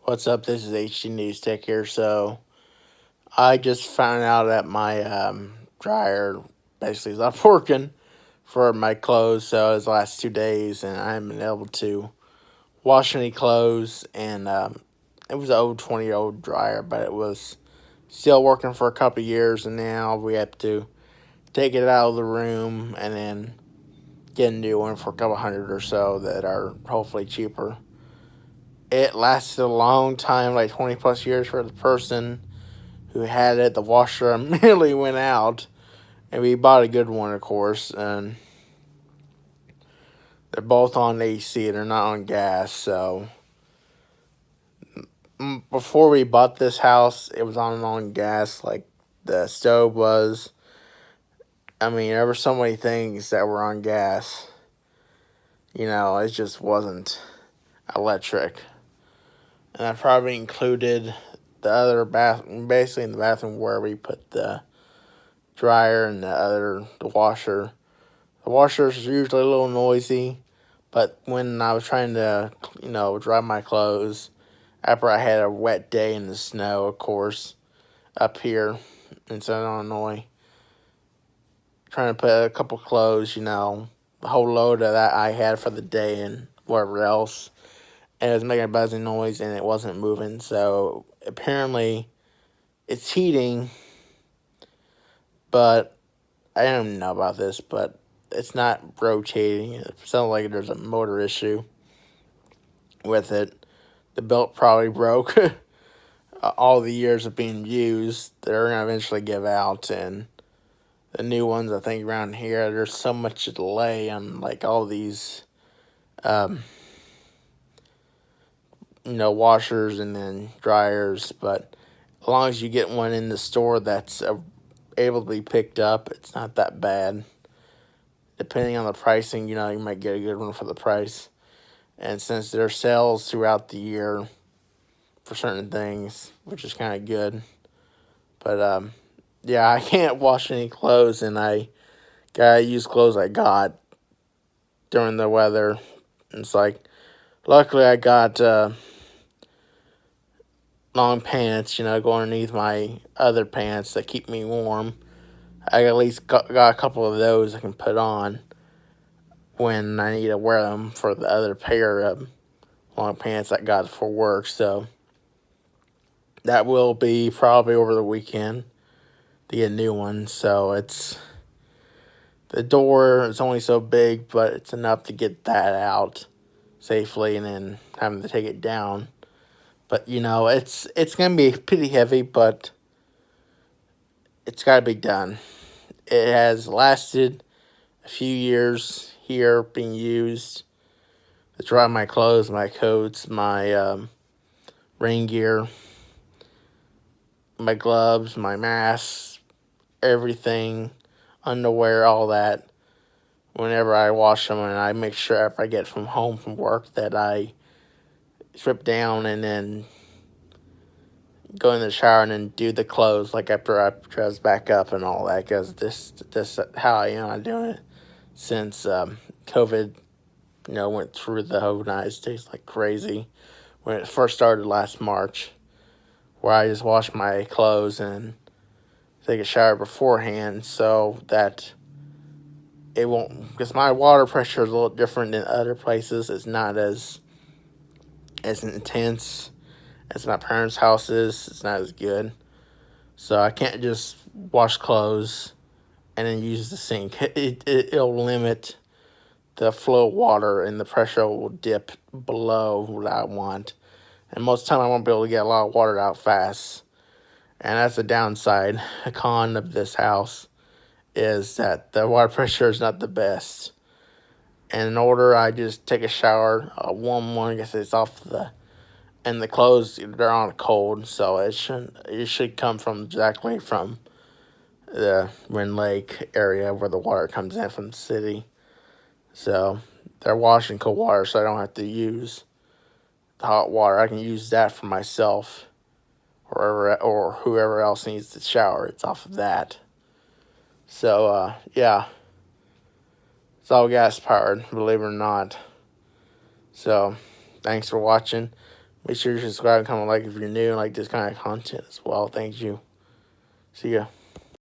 What's up? This is HDNEWS Tech here. So I just found out that my dryer basically stopped working for my clothes. So it was the last 2 days, and I haven't been able to wash any clothes. And it was an old 20-year-old dryer, but it was still working for a couple of years. And now we have to take it out of the room and then get a new one for a couple hundred or so that are hopefully cheaper. It lasted a long time, like 20 plus years for the person who had it. The washer immediately went out, and we bought a good one, of course, and they're both on AC. They're not on gas, so before we bought this house, it was on gas, like the stove was. I mean, there were so many things that were on gas. It just wasn't electric. And that probably included the other bathroom, basically in the bathroom where we put the dryer and the washer. The washer's usually a little noisy, but when I was trying to, dry my clothes, after I had a wet day in the snow, of course, up here in Southern Illinois, trying to put a couple clothes, the whole load of that I had for the day and whatever else, and it was making a buzzing noise and it wasn't moving, so apparently it's heating, but I don't know about this, but it's not rotating. It sounds like there's a motor issue with it. The belt probably broke. All the years of being used, they're going to eventually give out, and the new ones, I think, around here, there's so much delay on, like, all these, washers and then dryers, but as long as you get one in the store that's able to be picked up, it's not that bad. Depending on the pricing, you might get a good one for the price. And since there are sales throughout the year for certain things, which is kind of good. But, yeah, I can't wash any clothes, and I gotta use clothes I got during the weather. And it's like, luckily I got long pants, go underneath my other pants that keep me warm. I at least got a couple of those I can put on when I need to wear them for the other pair of long pants I got for work. So that will be probably over the weekend to get a new one. So the door is only so big, but it's enough to get that out safely and then having to take it down. But it's gonna be pretty heavy, but it's got to be done. It has lasted a few years here being used to dry my clothes, my coats, my rain gear, my gloves, my masks, everything, underwear, all that. Whenever I wash them, and I make sure if I get from home from work that I strip down and then go in the shower and then do the clothes like after I dress back up and all that, because this how I am. I'm doing it since COVID, went through the whole United States like crazy when it first started last March, where I just wash my clothes and take a shower beforehand so that it won't, because my water pressure is a little different than other places. It's not as intense as my parents' house is. It's not as good. So I can't just wash clothes and then use the sink. It'll limit the flow of water, and the pressure will dip below what I want. And most of the time I won't be able to get a lot of water out fast. And that's the downside. A con of this house is that the water pressure is not the best. And in order, I just take a shower, a warm one, I guess it's off and the clothes, they're on cold, so it should come from exactly from the Ren Lake area where the water comes in from the city. So they're washing cold water, so I don't have to use the hot water. I can use that for myself or whoever else needs to shower. It's off of that. So, yeah. It's all gas powered, believe it or not. So, thanks for watching. Make sure you subscribe and comment like if you're new and like this kind of content as well. Thank you. See ya.